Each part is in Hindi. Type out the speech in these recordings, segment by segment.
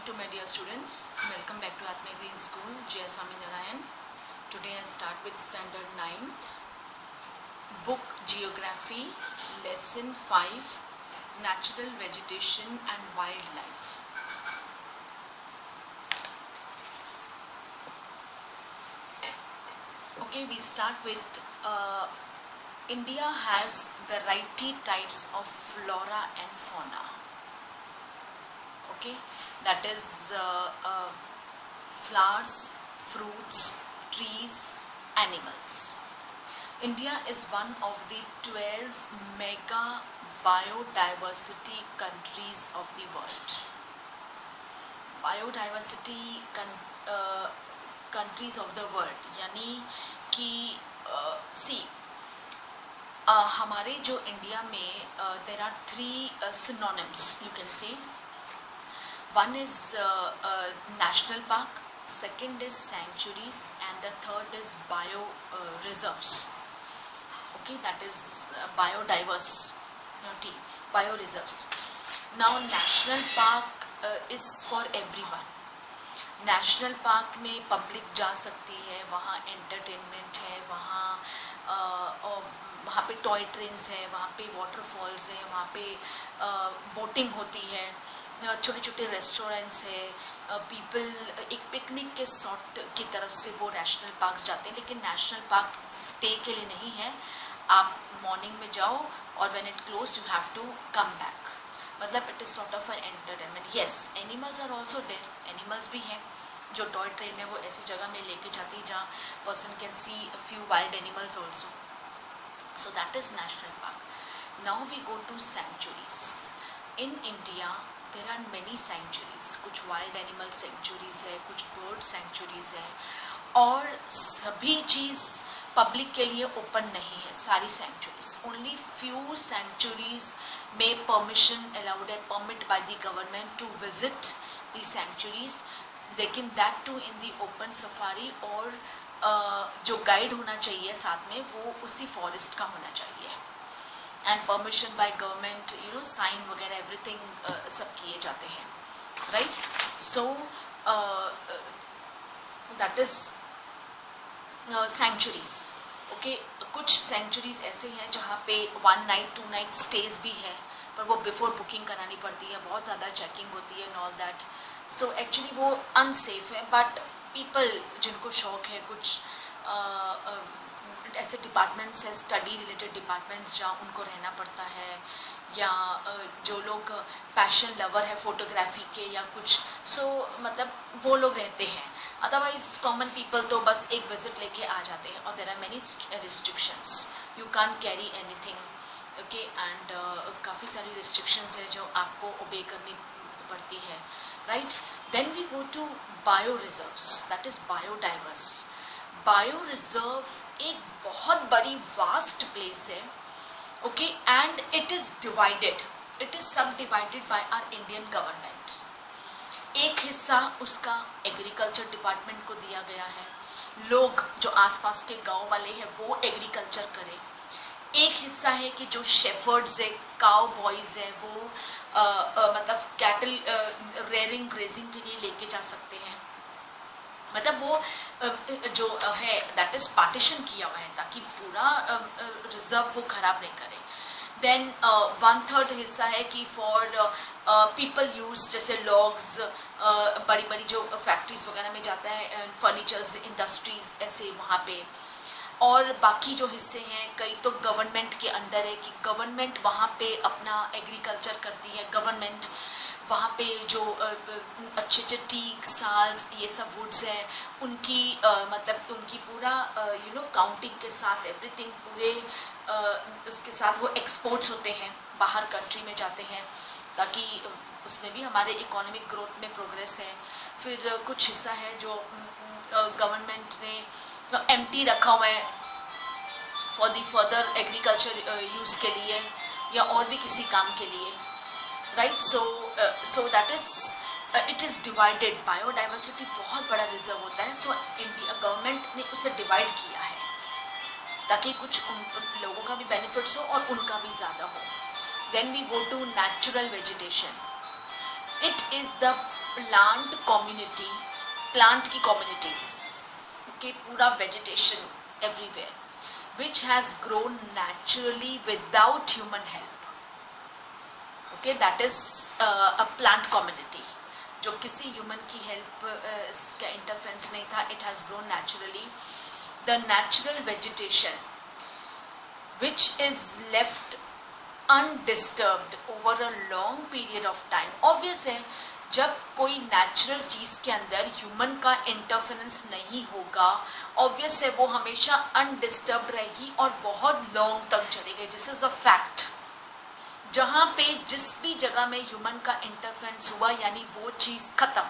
to my dear students. Welcome back to Atma Green School, J. Swami Narayan. Today I start with standard 9th, book Geography, lesson 5, Natural Vegetation and Wildlife. Okay, we start with India has variety types of flora and fauna. Okay, that is flowers, fruits, trees, animals. India is one of the 12 mega biodiversity countries of the world. Biodiversity countries of the world यानी कि हमारे जो इंडिया में there are 3 synonyms you can say. One is national park, second is sanctuaries, and the third is bio reserves. Okay, that is biodiversity, bio reserves. Now national park is for everyone. National park में पब्लिक जा सकती है, वहाँ एंटरटेनमेंट है, वहाँ पे टॉय ट्रेन्स है, वहाँ पे वाटरफॉल्स है, वहाँ पे बोटिंग होती है, छोटे छोटे रेस्टोरेंट्स है, पीपल एक पिकनिक के सॉर्ट की तरफ से वो नेशनल पार्क जाते हैं. लेकिन नेशनल पार्क स्टे के लिए नहीं है. आप मॉर्निंग में जाओ और when it close you have to come back. मतलब it is sort of an entertainment. Yes, animals are also there. Animals भी हैं. जो टॉय ट्रेन है वो ऐसी जगह में लेके जाती है जहाँ person can see a few wild animals also. So that is national park. Now we go to sanctuaries. In India there are many sanctuaries. कुछ वाइल्ड एनिमल सेंचुरीज है, कुछ बर्ड सेंचुरीज है, और सभी चीज़ पब्लिक के लिए ओपन नहीं है. सारी सेंचुरीज, ओनली फ्यू सेंचुरीज में परमिशन अलाउड है, permit by the government to visit the sanctuaries. लेकिन that too in the open safari, और जो गाइड होना चाहिए साथ में वो उसी फॉरेस्ट का होना चाहिए. And permission by government, you know, sign वगैरह एवरीथिंग सब किए जाते हैं. Right. So that is sanctuaries. Okay, कुछ सेंचुरीज ऐसे हैं जहाँ पे 1 नाइट 2 नाइट स्टेज भी है, पर वो बिफोर बुकिंग करानी पड़ती है, बहुत ज़्यादा चेकिंग होती है and all that. So actually वो अनसेफ है. बट पीपल जिनको शौक है, कुछ ऐसे डिपार्टमेंट्स हैं, स्टडी रिलेटेड डिपार्टमेंट्स, जहाँ उनको रहना पड़ता है, या जो लोग पैशन लवर है फोटोग्राफी के या कुछ, सो मतलब वो लोग रहते हैं. अदरवाइज कॉमन पीपल तो बस एक विजिट लेके आ जाते हैं. और there are many restrictions. You can't carry anything. Okay, and काफ़ी सारी रिस्ट्रिक्शंस है जो आपको ओबे करनी पड़ती है. Right. Then we go to bio reserves. That is biodiverse. Bio reserve एक बहुत बड़ी वास्ट प्लेस है. Okay, and it is divided. It is subdivided by our Indian government. एक हिस्सा उसका एग्रीकल्चर डिपार्टमेंट को दिया गया है. लोग जो आसपास के गांव वाले हैं वो एग्रीकल्चर करें. एक हिस्सा है कि जो शेफर्ड्स है, काउ बॉयज़ है, वो मतलब कैटल रेयरिंग ग्रेजिंग के लिए लेके जा सकते हैं. मतलब वो जो है दैट इज पार्टीशन किया हुआ है ताकि पूरा रिजर्व वो खराब नहीं करे. देन 1/3 हिस्सा है कि फॉर पीपल यूज, जैसे लॉग्स, बड़ी बड़ी जो फैक्ट्रीज वगैरह में जाता है, फर्नीचर्स इंडस्ट्रीज ऐसे वहाँ पे. और बाकी जो हिस्से हैं कई तो गवर्नमेंट के अंडर है कि गवर्नमेंट वहाँ पे अपना एग्रीकल्चर करती है. गवर्नमेंट वहाँ पे जो अच्छे अच्छे टीक, साल्स, ये सब वुड्स हैं, उनकी मतलब उनकी पूरा यू नो काउंटिंग के साथ एवरीथिंग पूरे उसके साथ वो एक्सपोर्ट्स होते हैं, बाहर कंट्री में जाते हैं, ताकि उसमें भी हमारे इकोनॉमिक ग्रोथ में प्रोग्रेस है. फिर कुछ हिस्सा है जो गवर्नमेंट ने एम्प्टी रखा हुआ है for the further agriculture use के लिए या और भी किसी काम के लिए. Right. So that is it is divided. Biodiversity बहुत बड़ा रिजर्व होता है. सो इंडिया गवर्नमेंट ने उसे डिवाइड किया है ताकि कुछ उन लोगों का भी बेनिफिट्स हो और उनका भी ज़्यादा हो. Then we go to natural vegetation. It is the plant community, plant की कम्युनिटीज के पूरा vegetation everywhere which has grown naturally without human help. Okay, that is a plant community जो किसी ह्यूमन की हेल्प का इंटरफेरेंस नहीं था. It has grown naturally. The natural vegetation which is left undisturbed over a long period of time. Obvious है जब कोई नेचुरल चीज़ के अंदर ह्यूमन का इंटरफेरेंस नहीं होगा, ऑब्वियस है वो हमेशा अनडिस्टर्ब रहेगी और बहुत लॉन्ग तक चलेगी. This is a fact. जहाँ पे जिस भी जगह में ह्यूमन का इंटरफेरेंस हुआ यानी वो चीज़ खत्म.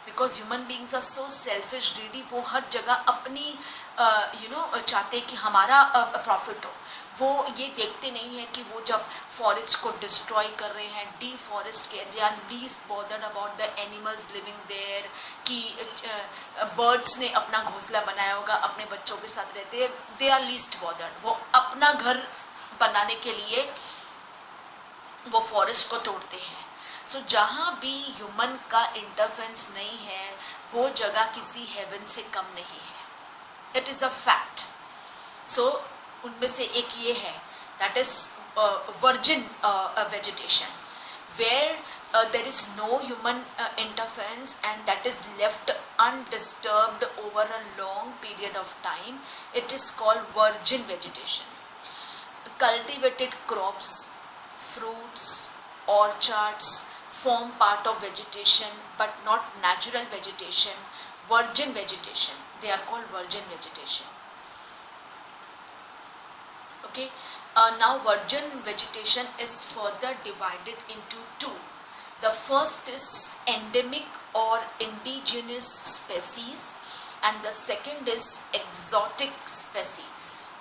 Because human beings are so selfish, greedy. वो हर जगह अपनी चाहते कि हमारा प्रॉफिट हो. वो ये देखते नहीं है कि वो जब फॉरेस्ट को डिस्ट्रॉय कर रहे हैं, डीफॉरेस्ट के, they are least bothered about the animals living there. कि बर्ड्स ने अपना घोंसला बनाया होगा, अपने बच्चों के साथ रहते हैं, दे आर लीस्ट बॉदर्ड. वो अपना घर बनाने के लिए वो फॉरेस्ट को तोड़ते हैं. सो जहाँ भी ह्यूमन का इंटरफेरेंस नहीं है वो जगह किसी हेवन से कम नहीं है. It is a fact. So उनमें से एक ये है, that is virgin vegetation where there is no human interference and that is left undisturbed over a long period of time. It is called virgin vegetation. Cultivated crops, fruits, orchards form part of vegetation but not natural vegetation. Virgin vegetation, they are called virgin vegetation. Okay, now virgin vegetation is further divided into two. The first is endemic or indigenous species and the second is exotic species.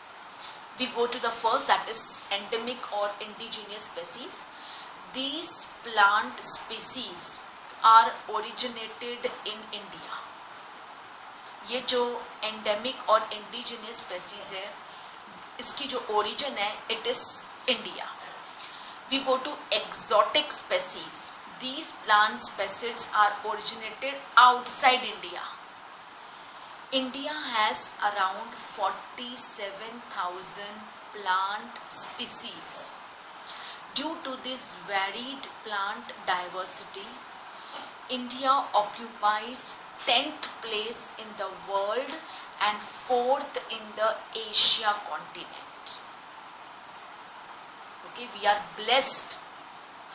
We go to the first, that is endemic or indigenous species. These plant species are originated in India. ये जो endemic और indigenous species है इसकी जो origin है it is India. We go to exotic species. These plant species are originated outside India. India has around 47,000 plant species. Due to this varied plant diversity, India occupies 10th place in the world and 4th in the Asia continent. Okay, we are blessed.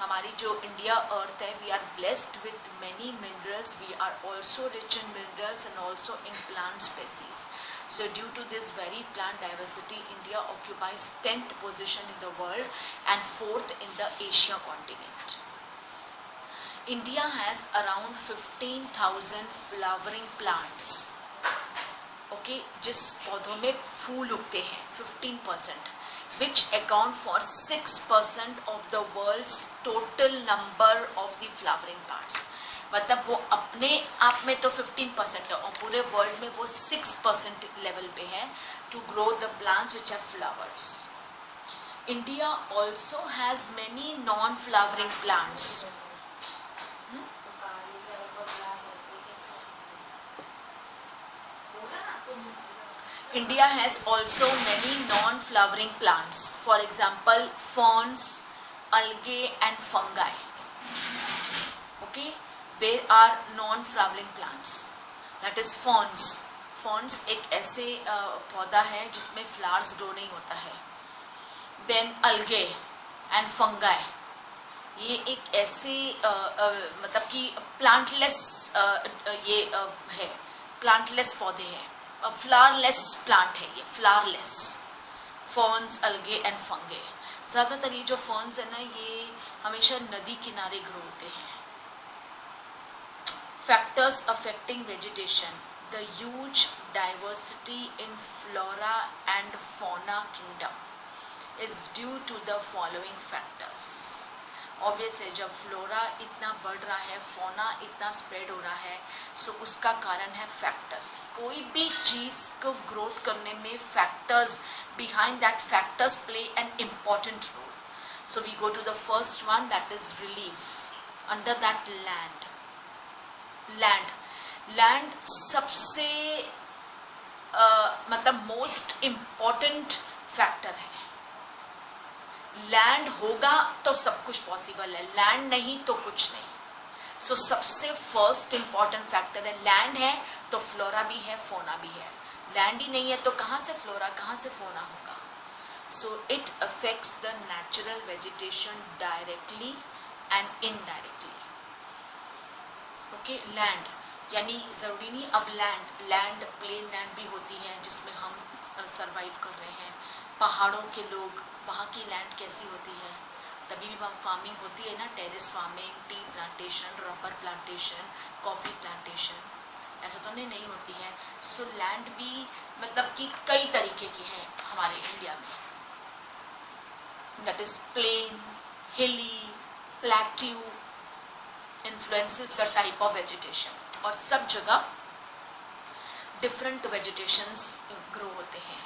हमारी जो इंडिया अर्थ है, we are blessed with many minerals. We are also rich in minerals and also in plant species. So due to this very plant diversity, India occupies 10th position in the world and 4th in the Asia continent. India has around 15,000 flowering plants. Okay, जिस पौधों में फूल उगते हैं 15%, which account for 6% of the world's total number of the flowering plants. मतलब वो अपने आप में तो 15% है और पूरे वर्ल्ड में वो 6% लेवल पे है to grow the plants which have flowers. India also has many non-flowering plants. India has also many non-flowering plants. For example, ferns, algae and fungi. Okay, there are non-flowering plants. That is ferns. Ferns एक ऐसे पौधा है जिसमें flowers grow नहीं होता है. Then algae and fungi. ये एक ऐसे मतलब कि plantless ये है, plantless पौधे हैं. फ्लावरलेस प्लांट है ये, फ्लावरलेस. फर्न्स, अलगे एंड फंगे. ज़्यादातर ये जो फर्न्स है ना ये हमेशा नदी किनारे ग्रो होते हैं. Factors affecting vegetation. The huge diversity in flora and fauna kingdom is due to the following factors. Obvious है जब फ्लोरा इतना बढ़ रहा है, फौना इतना स्प्रेड हो रहा है, सो उसका कारण है फैक्टर्स. कोई भी चीज़ को ग्रोथ करने में factors, behind that factors play an important role. So we go to the first one, that is relief. Under that land सबसे मतलब मोस्ट इम्पॉर्टेंट फैक्टर है। लैंड होगा तो सब कुछ पॉसिबल है, लैंड नहीं तो कुछ नहीं। सो सबसे फर्स्ट इम्पॉर्टेंट फैक्टर है, लैंड है तो फ्लोरा भी है, फोना भी है। लैंड ही नहीं है तो कहाँ से फ्लोरा, कहाँ से फोना होगा। So it affects the natural vegetation directly and indirectly. Okay, land यानी ज़रूरी नहीं अब लैंड प्लेन लैंड भी होती है जिसमें हम सरवाइव कर रहे हैं। पहाड़ों के लोग, वहाँ की लैंड कैसी होती है, तभी भी वहाँ फार्मिंग होती है ना, terrace farming, tea plantation, rubber plantation, coffee plantation, ऐसा तो नहीं होती है। सो लैंड भी मतलब कि कई तरीके की है हमारे इंडिया में, दैट इज़ प्लेन, हिली, plateau, influences the type of vegetation. और सब जगह डिफरेंट वेजिटेशंस ग्रो होते हैं।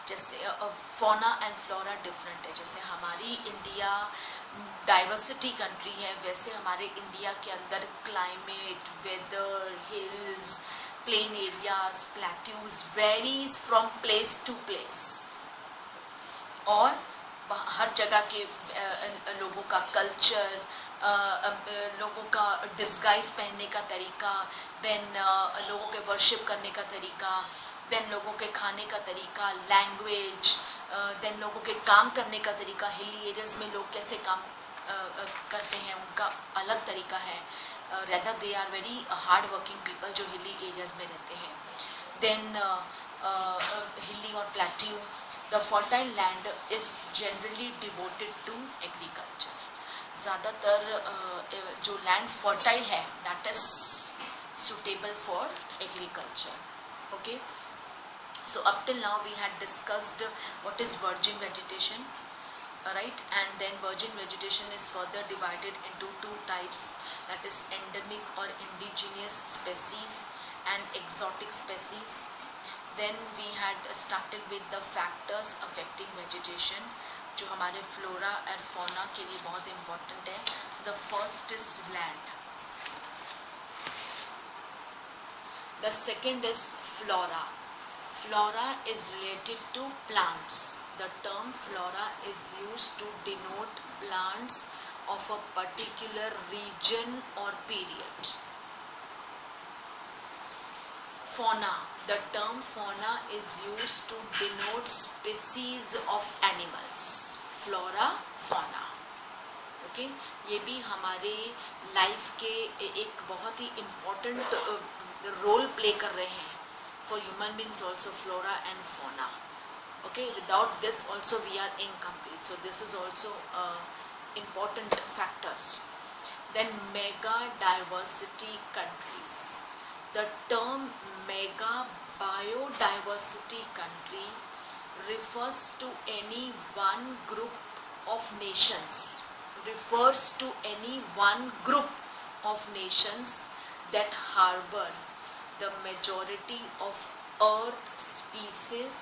जैसे फौना एंड फ्लोरा डिफरेंट है। जैसे हमारी इंडिया डाइवर्सिटी कंट्री है, वैसे हमारे इंडिया के अंदर climate, weather, hills, plain areas, plateaus varies from place to place. और हर जगह के लोगों का कल्चर, लोगों का डिस्गाइज पहनने का तरीका, देन लोगों के वर्शिप करने का तरीका, देन लोगों के खाने का तरीका, लैंग्वेज, देन लोगों के काम करने का तरीका। हिली एरियाज में लोग कैसे काम करते हैं उनका अलग तरीका है। Rather they are very hard working people जो हिली एरियाज में रहते हैं। देन हिली और plateau, the fertile land is generally devoted to agriculture. ज़्यादातर जो लैंड फर्टाइल है that is suitable for agriculture. Okay, so up till now we had discussed what is virgin vegetation, right? And then virgin vegetation is further divided into two types, that is endemic or indigenous species and exotic species. Then we had started with the factors affecting vegetation जो हमारे फ्लोरा और फौना के लिए बहुत इम्पोर्टेंट है. The first is land. The second is flora. Flora is related to plants. The term flora is used to denote plants of a particular region or period. Fauna. The term fauna is used to denote species of animals. Flora, fauna. Okay, ये भी हमारे लाइफ के एक बहुत ही इम्पोर्टेंट रोल प्ले कर रहे हैं for human beings also, flora and fauna. Okay, without this also we are incomplete. So this is also important factors. Then mega diversity countries. The term mega biodiversity country refers to any one group of nations, refers to any one group of nations that harbor the majority of earth species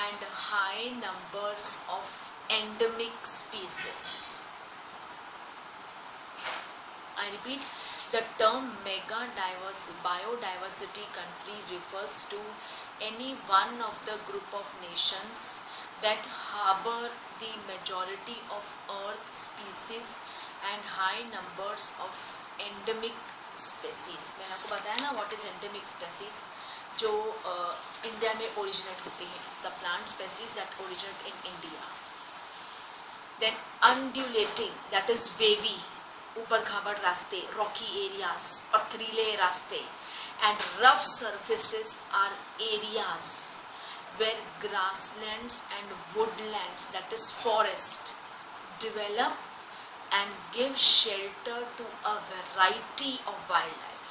and high numbers of endemic species. I repeat, the term mega biodiversity country refers to any one of the group of nations that harbor the majority of earth species and high numbers of endemic species. मैंने आपको बताया ना what is endemic species, जो इंडिया में ओरिजिनेट होती हैं, the plant species that originate in India. Then undulating, that is wavy, ऊपर खाबड़ रास्ते, rocky areas, पथरीले रास्ते, and rough surfaces are areas where grasslands and woodlands, that is forest, develop and give shelter to a variety of wildlife.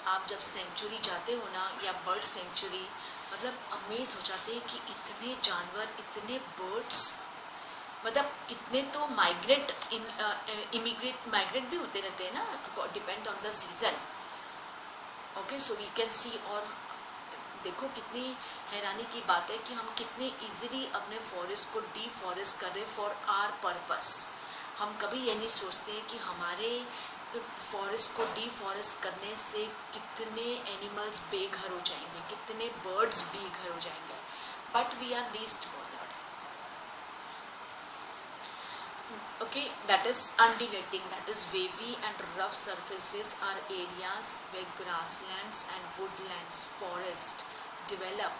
आप जब सेंचुरी जाते हो ना, या बर्ड सेंचुरी, मतलब अमेज हो जाते हैं कि इतने जानवर, इतने बर्ड्स, मतलब कितने तो माइग्रेट भी होते रहते हैं ना, depend on the season. Okay, so we can see. और देखो कितनी हैरानी की बात है कि हम कितने इजीली अपने फॉरेस्ट को डीफॉरेस्ट कर रहे फॉर आर पर्पस. हम कभी ये नहीं सोचते कि हमारे फॉरेस्ट को डिफॉरेस्ट करने से कितने एनिमल्स बेघर हो जाएंगे, कितने बर्ड्स बेघर हो जाएंगे, but we are least bothered. Okay, that is undulating, that is wavy and rough surfaces are areas where grasslands and woodlands, forest develop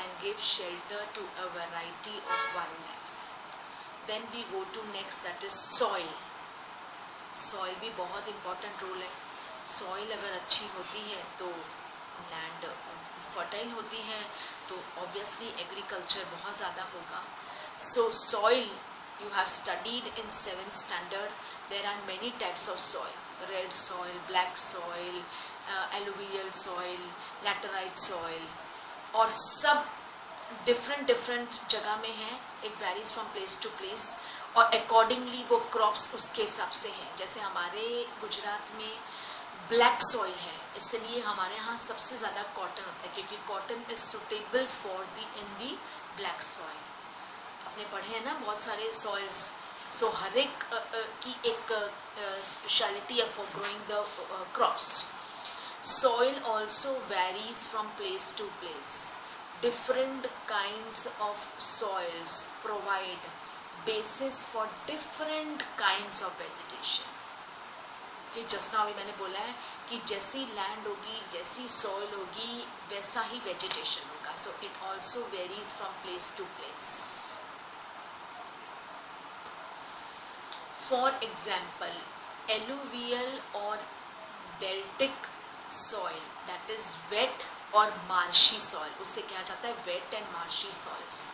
and give shelter to a variety of wildlife. Then we go to next, that is soil. Soil भी बहुत important role है. Soil अगर अच्छी होती है तो land fertile होती है, तो obviously agriculture बहुत ज़्यादा होगा. So soil, you have studied in 7th standard, there are many types of soil: red soil, black soil, alluvial soil, laterite soil, और सब different जगह में है. It varies from place to place और accordingly वो crops उसके हिसाब से हैं. जैसे हमारे गुजरात में ब्लैक सॉइल है, इसलिए हमारे यहाँ सबसे ज़्यादा कॉटन होता है, क्योंकि cotton is suitable for in the black soil. आपने पढ़े हैं ना बहुत सारे सॉइल्स. सो हर एक की एक स्पेशलिटी है for growing the crops. Soil also varies from place to place. Different kinds of soils provide basis for different kinds of vegetation. कि जस्ट नाउ मैंने बोला है कि जैसी लैंड होगी, जैसी सॉइल होगी, वैसा ही वेजिटेशन होगा. So it also varies from place to place. For example, alluvial और deltaic soil, that is wet और मार्शी सॉइल, उससे क्या जाता है wet and marshy soils,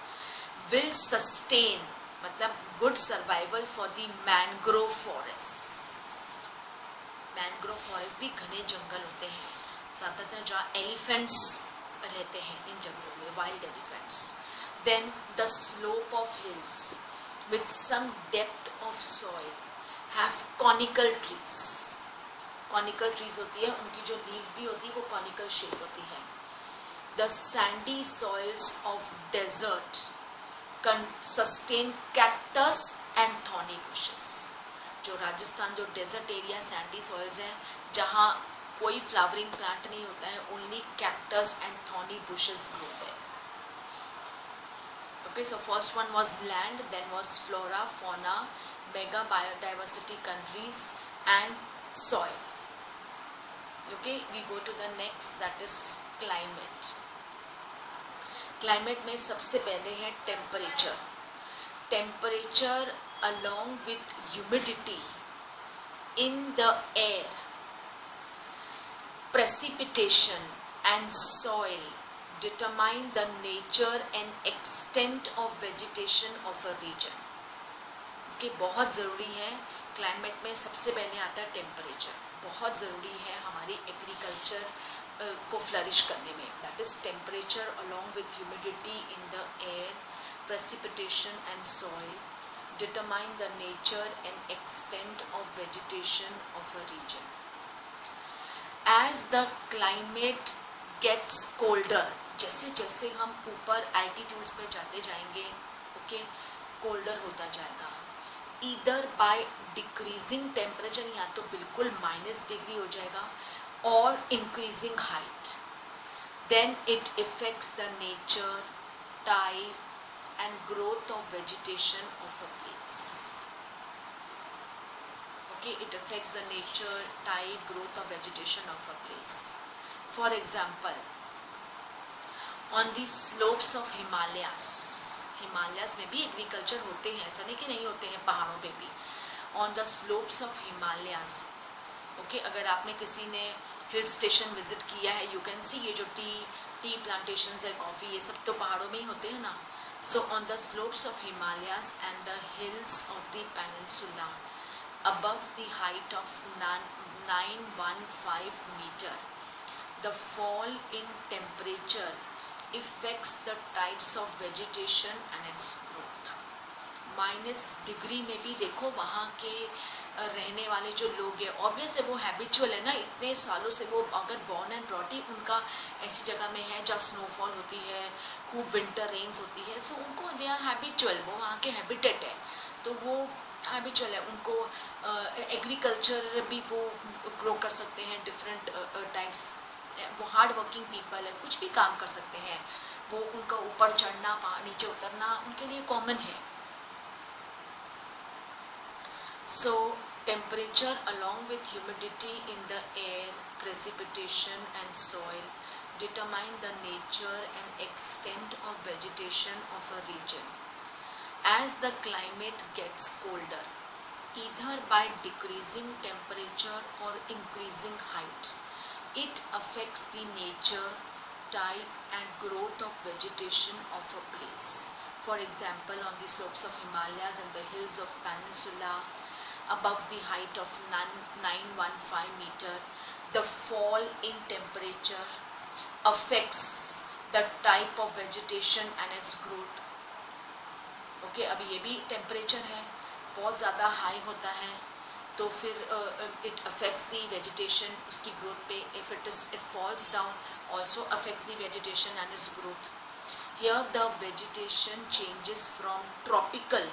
will sustain, मतलब good survival for the mangrove forest. Mangrove forest भी घने जंगल होते हैं, ज़्यादातर जहाँ एलिफेंट्स रहते हैं इन जंगलों में, wild elephants. Then the slope of hills with some depth of soil have conical trees. Conical trees होती है, उनकी जो leaves भी होती है वो conical shape होती है. The sandy soils of desert can sustain cactus and thorny bushes. जो राजस्थान जो डेजर्ट एरिया सैंडी सॉइल्स हैं, जहाँ कोई फ्लावरिंग प्लांट नहीं होता है, only cactus and thorny bushes grow there. Okay, so first one was land, then was flora, fauna, mega biodiversity countries and soil. Okay, we go to the next, that is climate. Climate में सबसे पहले है temperature. Temperature along with humidity in the air, precipitation and soil determine the nature and extent of vegetation of a region. कि बहुत ज़रूरी है. क्लाइमेट में सबसे पहले आता है टेम्परेचर, बहुत ज़रूरी है हमारी एग्रीकल्चर को फ्लरिश करने में. That is temperature along with humidity in the air, precipitation and soil determine the nature and extent of vegetation of a region. As the climate gets colder, जैसे जैसे हम ऊपर एल्टीट्यूड्स पे जाते जाएंगे, ओके, कोल्डर होता जाएगा. ईदर बाय डिक्रीजिंग टेम्परेचर, या तो बिल्कुल -डिग्री हो जाएगा, और increasing height. Then it affects the nature, type and growth of vegetation of a place. Okay, it affects the nature, type, growth of vegetation of a place. For example, on the slopes of Himalayas में भी एग्रीकल्चर होते हैं, ऐसा नहीं कि नहीं होते हैं, पहाड़ों पे भी. On the slopes of Himalayas, okay, अगर आपने किसी ने हिल स्टेशन विजिट किया है, यू कैन सी ये जो टी प्लांटेशंस है, कॉफ़ी, ये सब तो पहाड़ों में ही होते हैं ना. So on the slopes of Himalayas and the hills of the peninsula above the height of 915 meter, the fall in temperature affects the types of vegetation and its growth. -Degree में भी देखो वहाँ के रहने वाले जो लोग हैं, ऑब्वियस है वो हैबिचुअल है ना, इतने सालों से वो अगर बॉर्न एंड ब्रॉट ही उनका ऐसी जगह में है जहाँ स्नोफॉल होती है, खूब विंटर रेन्स होती है, सो उनको दे आर हैबिचुअल, वो वहाँ के हैबिटेट है, तो वो हैबिचुअल है उनको, एग्रीकल्चर भी वो ग्रो कर सकते हैं, डिफरेंट टाइप्स, वो हार्ड वर्किंग पीपल है, कुछ भी काम कर सकते हैं, वो उनका ऊपर चढ़ना नीचे उतरना उनके लिए कॉमन है. So temperature along with humidity in the air, precipitation and soil determine the nature and extent of vegetation of a region. As the climate gets colder, either by decreasing temperature or increasing height, it affects the nature, type and growth of vegetation of a place. For example, on the slopes of Himalayas and the hills of Peninsula, above the height of 915 meter, the fall in temperature affects the type of vegetation and its growth. Okay, अभी ये भी टेम्परेचर है, बहुत ज़्यादा हाई होता है तो फिर it affects the vegetation, उसकी growth पे. If it falls down, also affects the vegetation and its growth. Here the vegetation changes from tropical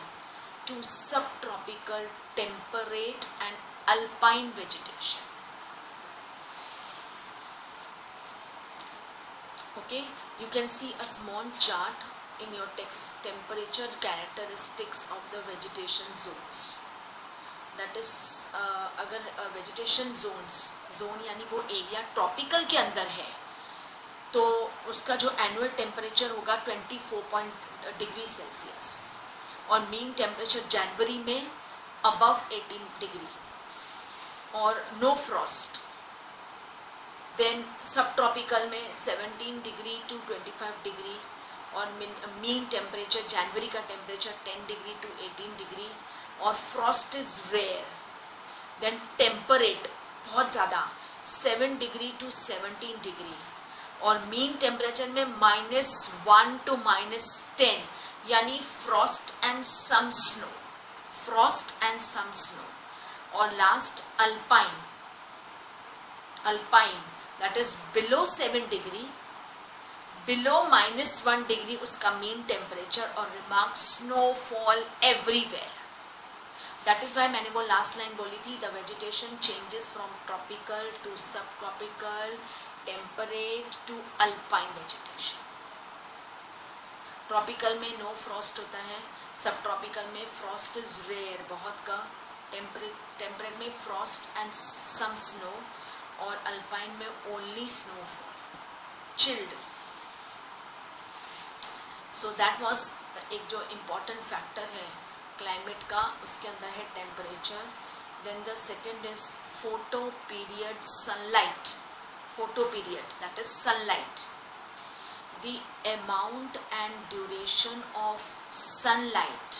to subtropical, temperate and alpine vegetation. Okay, you can see a small chart in your text, temperature characteristics of the vegetation zones. That is, अगर vegetation zone यानी वो एरिया ट्रॉपिकल के अंदर है तो उसका जो एनुअल टेम्परेचर होगा 24 डिग्री सेल्सियस और मीन टेम्परेचर जनवरी में अबव 18 डिग्री और no frost. Then subtropical में 17 डिग्री टू 25 डिग्री और मीन टेम्परेचर जनवरी का टेम्परेचर 10 डिग्री टू 18 डिग्री और frost is rare. Then temperate बहुत ज़्यादा 7 डिग्री टू 17 डिग्री और मीन टेम्परेचर में -1 टू -10 यानी frost and some snow, frost and some snow. और last alpine, alpine that is below 7 degree, below -1 degree उसका मीन टेम्परेचर और remark snowfall everywhere. That is why मैंने वो लास्ट लाइन बोली थी, the vegetation changes from tropical to subtropical, temperate to alpine vegetation. Tropical में नो फ्रॉस्ट होता है, सब ट्रॉपिकल में फ्रॉस्ट इज रेयर, बहुत कम, टेम्परेट में फ्रॉस्ट एंड सम स्नो और अल्पाइन में only snowfall, chilled. So that was एक जो इम्पॉर्टेंट फैक्टर है क्लाइमेट का, उसके अंदर है temperature. Then the second is photoperiod sunlight. Photoperiod that is sunlight. The amount and duration of sunlight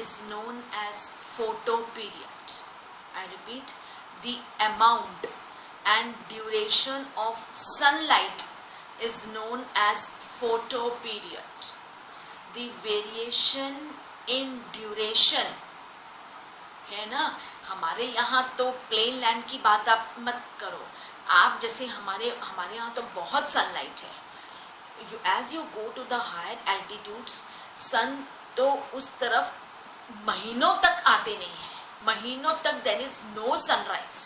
is known as photoperiod. I repeat, the amount and duration of sunlight is known as photoperiod. The variation in duration है ना, हमारे यहाँ तो प्लेन लैंड की बात आप मत करो, आप जैसे हमारे यहाँ तो बहुत सनलाइट है. As you go to the higher altitudes, sun तो उस तरफ महीनों तक आते नहीं है, महीनों तक there is no sunrise.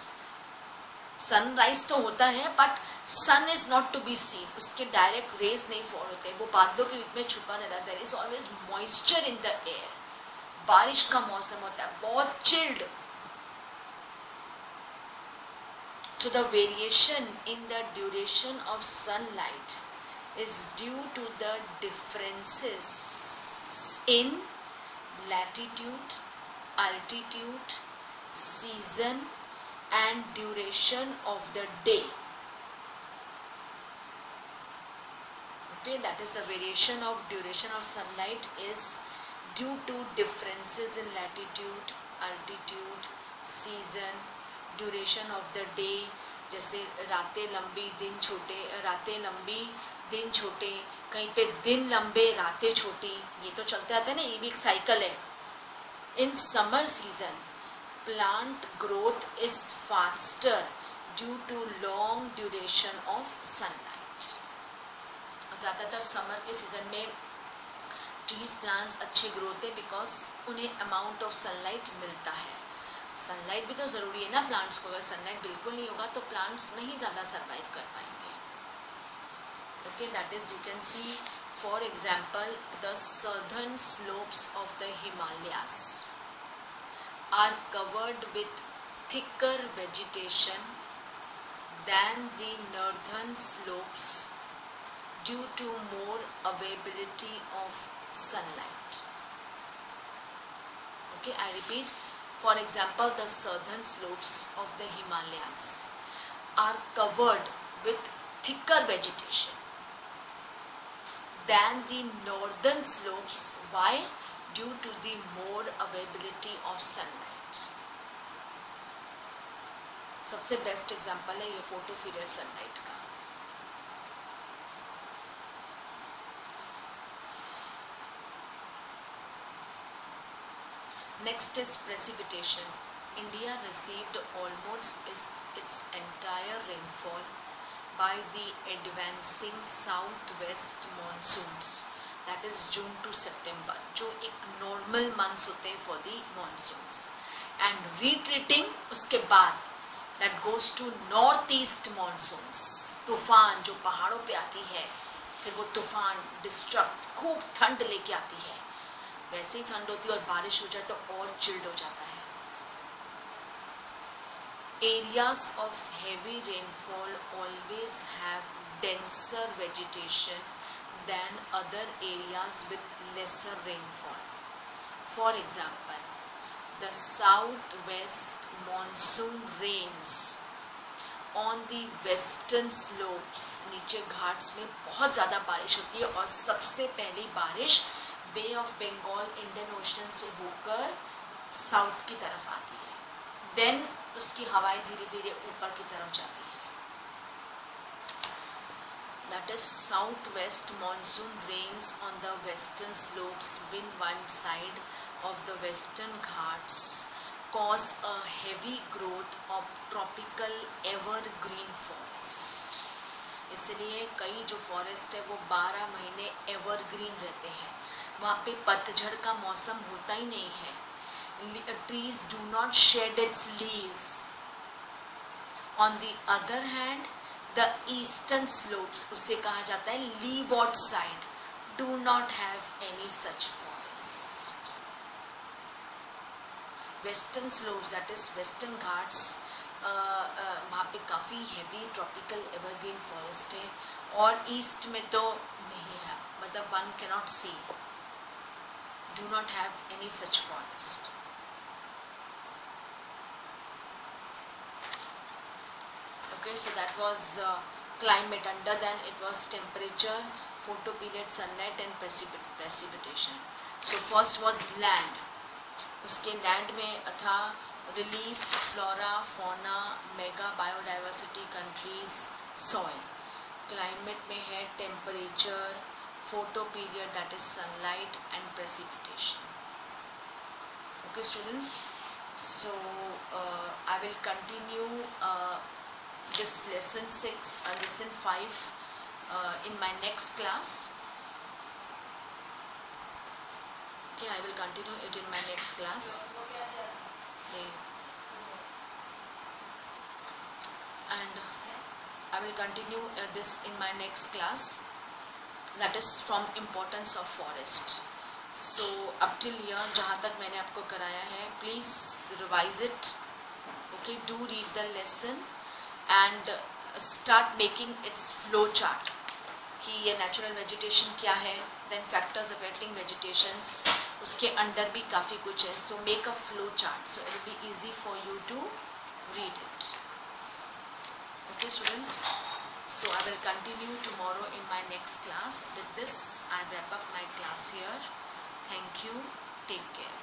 Sunrise तो होता है but sun is not to be seen, उसके डायरेक्ट रेज नहीं फॉल होते, वो बादलों के बीच में छुपा रहता है. There is always moisture in the air. बारिश का मौसम होता है, बहुत chilled. So the variation in the duration of sunlight is due to the differences in latitude, altitude, season and duration of the day. Okay, that is the variation of duration of sunlight is due to differences in latitude, altitude, season, duration of the day. जैसे रातें लंबी दिन छोटे, रातें लंबी दिन छोटे, कहीं पे दिन लंबे रातें छोटी, ये तो चलते रहता है ना, ये भी एक साइकिल है. In summer season plant growth is faster due to long duration of sunlight. ज़्यादातर समर के सीजन में ट्रीज प्लांट्स अच्छे ग्रो होते हैं बिकॉज उन्हें अमाउंट ऑफ सनलाइट मिलता है. सनलाइट भी तो ज़रूरी है ना प्लांट्स को. अगर सनलाइट बिल्कुल नहीं होगा तो प्लांट्स नहीं ज़्यादा सर्वाइव कर पाएंगे. Okay, that is you can see for example the southern slopes of the Himalayas are covered with thicker vegetation than the northern slopes due to more availability of sunlight. Okay, I repeat. For example, the southern slopes of the Himalayas are covered with thicker vegetation than the northern slopes. Why? Due to the more availability of sunlight. सबसे बेस्ट एग्जाम्पल है ये फोटो पीरियड सनलाइट का. Next is precipitation. India received almost its entire rainfall by the advancing southwest monsoons, that is June to September, जो एक नॉर्मल मंथ्स होते हैं for the monsoons, and retreating उसके बाद that goes to north east monsoons. तूफान जो पहाड़ों पे आती है, फिर वो तूफान डिस्ट्रक्ट खूब ठंड लेके आती है. वैसे ही ठंड होती है और बारिश हो जाए तो और चिल्ड हो जाता है. Areas of heavy rainfall always have denser vegetation than other areas with lesser rainfall. For example, the southwest monsoon rains on the western slopes, नीचे घाट्स में बहुत ज़्यादा बारिश होती है और सबसे पहली बारिश बे ऑफ बंगाल इंडियन ओशन से होकर साउथ की तरफ आती है. देन उसकी हवाएं धीरे धीरे ऊपर की तरफ जाती है. That is south west monsoon rains on the western slopes within one side of the western ghats cause a heavy growth of tropical evergreen forest. इसलिए कई जो फॉरेस्ट है वो 12 महीने एवरग्रीन रहते हैं. वहाँ पे पतझड़ का मौसम होता ही नहीं है. Trees do not shed its leaves. On the other hand, the eastern slopes, उसे कहा जाता है leeward side, do not have any such forest. Western slopes that is western Ghats, वहाँ पे काफ़ी हैवी ट्रॉपिकल एवरग्रीन फॉरेस्ट है. और ईस्ट में तो नहीं है, मतलब one cannot see, do not have any such forest. Okay, so that was climate. Under then it was temperature, photo period, sunlight and precipitation. So first was land. उसके लैंड में था relief, flora, fauna, mega biodiversity countries, soil. Climate में है temperature, photo period that is sunlight and precipitation. Okay students, so I will continue this lesson 6 and lesson 5 in my next class. Okay, I will continue it in my next class. And I will continue this in my next class, that is from importance of forest. So up till here जहाँ तक मैंने आपको कराया है, please revise it. Okay, do read the lesson and start making its flow chart कि ये नेचुरल वेजिटेशन क्या है, देन फैक्टर्स अफेक्टिंग वेजिटेशंस, उसके अंडर भी काफ़ी कुछ है. So make a flow chart so it will be easy for you to read it. Okay students, so I will continue tomorrow in my next class. With this I wrap up my class here. Thank you. Take care.